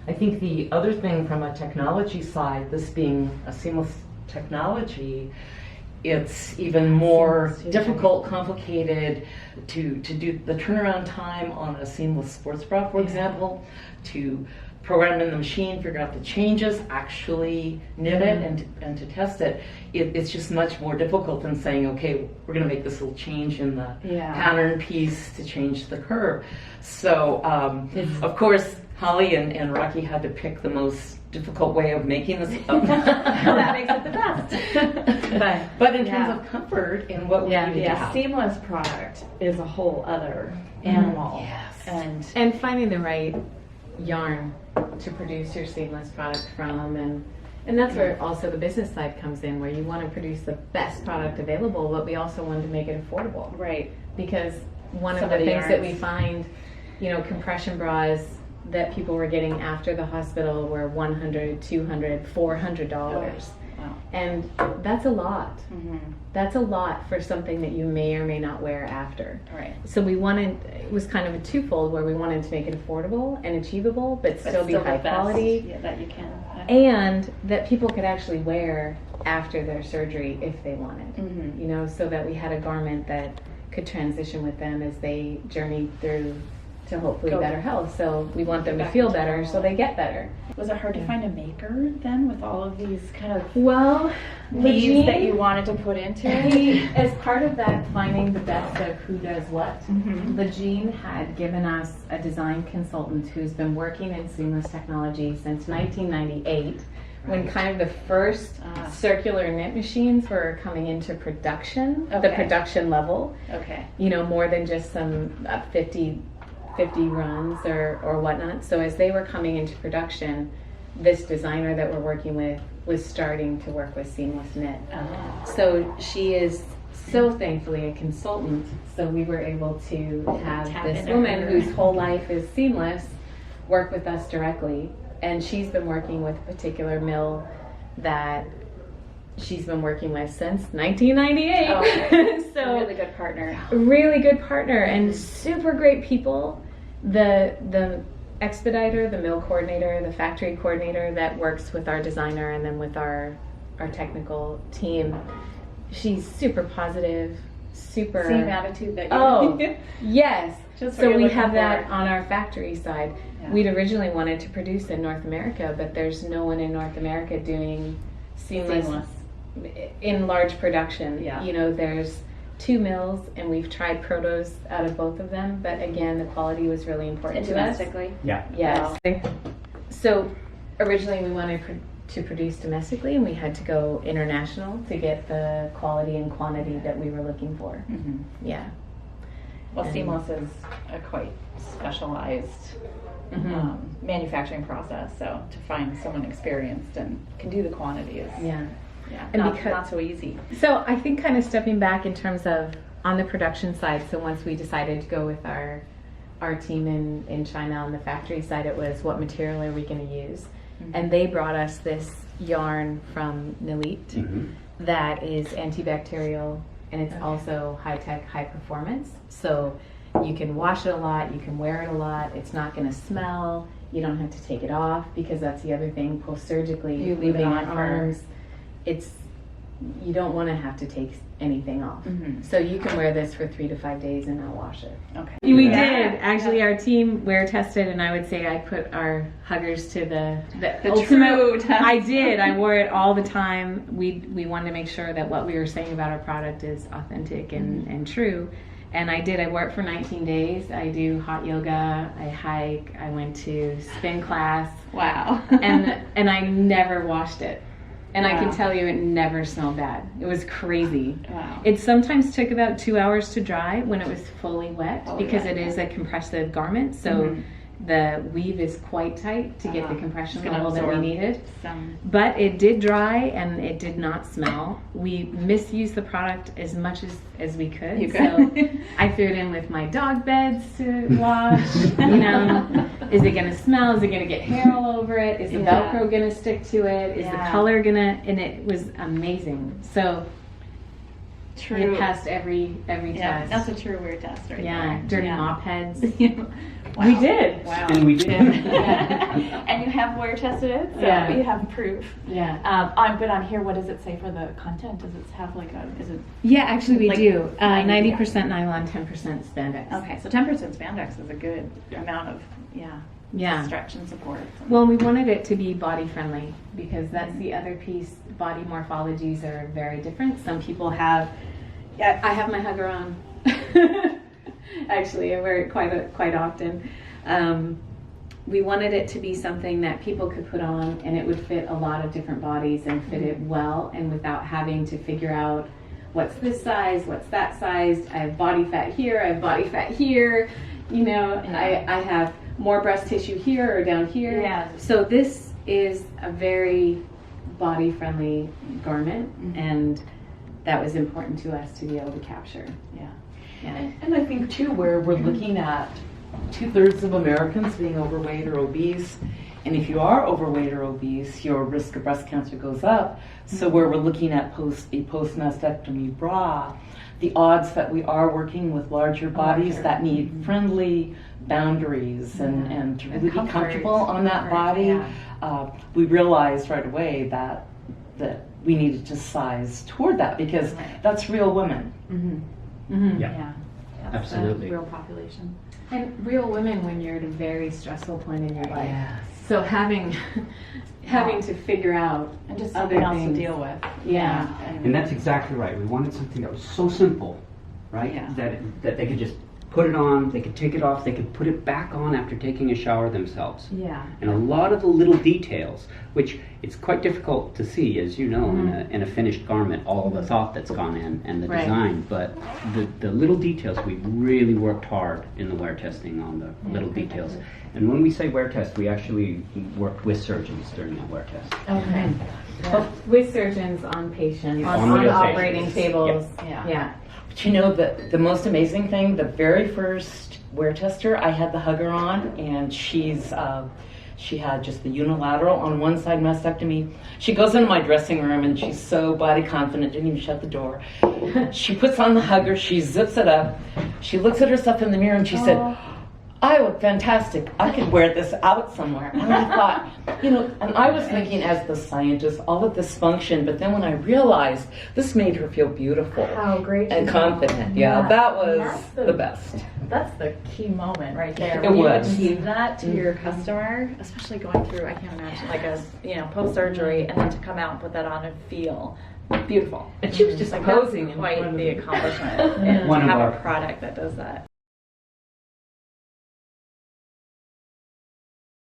I think the other thing from a technology side, this being a seamless technology, it's even more difficult, complicated to do the turnaround time on a seamless sports bra, for example, to program in the machine, figure out the changes, actually knit it, and to test it. It's just much more difficult than saying, okay, we're going to make this little change in the pattern piece to change the curve. So, of course, Holly and Rocky had to pick the most difficult way of making this up. That makes it the best. But in terms of comfort and what we need to have. Seamless product is a whole other animal. Yes. And finding the right yarn to produce your seamless product from, and that's where also the business side comes in, where you want to produce the best product available, but we also want to make it affordable. Right. Because one of the things that we find, compression bras that people were getting after the hospital were $100, $200, $400. Wow. And that's a lot. That's a lot for something that you may or may not wear after. Right. So it was kind of a twofold, where we wanted to make it affordable and achievable, but still be high quality. That you can. And that people could actually wear after their surgery if they wanted. So that we had a garment that could transition with them as they journey through to hopefully better health. So we want them to feel better so they get better. Was it hard to find a maker then, with all of these kind of leads that you wanted to put into it? As part of that, finding the best of who does what, Lejean had given us a design consultant who's been working in seamless technology since 1998. When kind of the first circular knit machines were coming into production, the production level, more than just some 50 runs or whatnot. So as they were coming into production, this designer that we're working with was starting to work with seamless knit. So she is so thankfully a consultant. So we were able to have this woman whose whole life is seamless work with us directly. And she's been working with a particular mill that she's been working with since 1998. So really good partner. Really good partner and super great people. The expediter, the mill coordinator, the factory coordinator that works with our designer and then with our technical team. She's super positive, super same attitude that you yes. So we have that for. on our factory side. We'd originally wanted to produce in North America, but there's no one in North America doing seamless in large production. There's 2 mills, and we've tried protos out of both of them, but again, the quality was really important to us. Domestically? Yes. So originally we wanted to produce domestically, and we had to go international to get the quality and quantity that we were looking for. Well, seamless is a quite specialized manufacturing process, so to find someone experienced and can do the quantity is and not so easy. So I think kind of stepping back in terms of on the production side, so once we decided to go with our team in China on the factory side, it was what material are we going to use? And they brought us this yarn from Nilit that is antibacterial, and it's also high-tech, high-performance. So you can wash it a lot, you can wear it a lot, it's not going to smell, you don't have to take it off, because that's the other thing, post-surgically, you leave it on arms, you don't want to have to take anything off. So you can wear this for 3 to 5 days and not wash it. We did. Actually, our team wear tested, and I would say I put our huggers to the ultimate. True test. I did. I wore it all the time. We wanted to make sure that what we were saying about our product is authentic and true. And I did. I wore it for 19 days. I do hot yoga. I hike. I went to spin class. Wow. and I never washed it. And I can tell you it never smelled bad. It was crazy. Wow. It sometimes took about 2 hours to dry when it was fully wet because it is a compressive garment. So the weave is quite tight to get the compression level that we needed. But it did dry and it did not smell. We misused the product as much as we could. So I threw it in with my dog beds to wash. Is it going to smell? Is it going to get hair all over it? Is the Velcro going to stick to it? Is the color going to? And it was amazing. So True. It passed every Yeah, test. that's a true wear test right Yeah, there. dirty Yeah. mop heads. Wow. We did. Wow. And we did. And you have wear tested it, so Yeah. you have proof. Yeah. But on here, what does it say for the content? Does it have like a, is it, Yeah, actually we Like do. 90, 90% nylon, 10% spandex. okay, so 10% spandex is a good Yeah. amount of, Yeah. stretch and support. Well, we wanted it to be body friendly because that's the other piece. Body morphologies are very different. Some people have, yeah, I have my hugger on. Actually, I wear it quite often. We wanted it to be something that people could put on and it would fit a lot of different bodies and fit it well and without having to figure out what's this size, what's that size. I have body fat here, I have body fat here. You know, I have more breast tissue here or down here. Yeah. So this is a very body-friendly garment, and that was important to us to be able to capture. Yeah. Yeah. And I think too, where we're looking at 2/3 of Americans being overweight or obese, and if you are overweight or obese, your risk of breast cancer goes up. So where we're looking at a post-mastectomy bra, the odds that we are working with larger bodies that need friendly boundaries and to really be comfort. comfortable on that body, we realized right away that we needed to size toward that because that's real women. Mm-hmm. Mm-hmm. Yeah. That's Absolutely. the real population. And real women when you're at a very stressful point in your life. Yes. So having to figure out And just other something else things. to deal with. Yeah. And that's exactly right. We wanted something that was so simple, right? Yeah. That they could just put it on, they could take it off, they could put it back on after taking a shower themselves. Yeah. And a lot of the little details, which it's quite difficult to see, as you know, in a finished garment, all the thought that's gone in and the Right. design. But the little details, we really worked hard in the wear testing on the little details. And when we say wear test, we actually worked with surgeons during that wear test. Okay. Well, with surgeons on patients, On on real operating patients. tables. Yeah. Yeah. But you know, the most amazing thing, the very first wear tester, I had the hugger on, and she had just the unilateral on one side mastectomy. She goes into my dressing room and she's so body confident, didn't even shut the door. She puts on the hugger, she zips it up, she looks at herself in the mirror and she said, I look fantastic. I could wear this out somewhere. And I thought, you know, and I was thinking as the scientist, all of this function, but then when I realized this made her feel beautiful How great. and confident. Yeah, that was the best. That's the key moment right there. It When was. you achieve that to your customer, especially going through, I can't imagine, like a, post-surgery, and then to come out and put that on and feel beautiful. And she was just Like posing that's in quite front of the me. accomplishment. And One to of have our- a product that does that.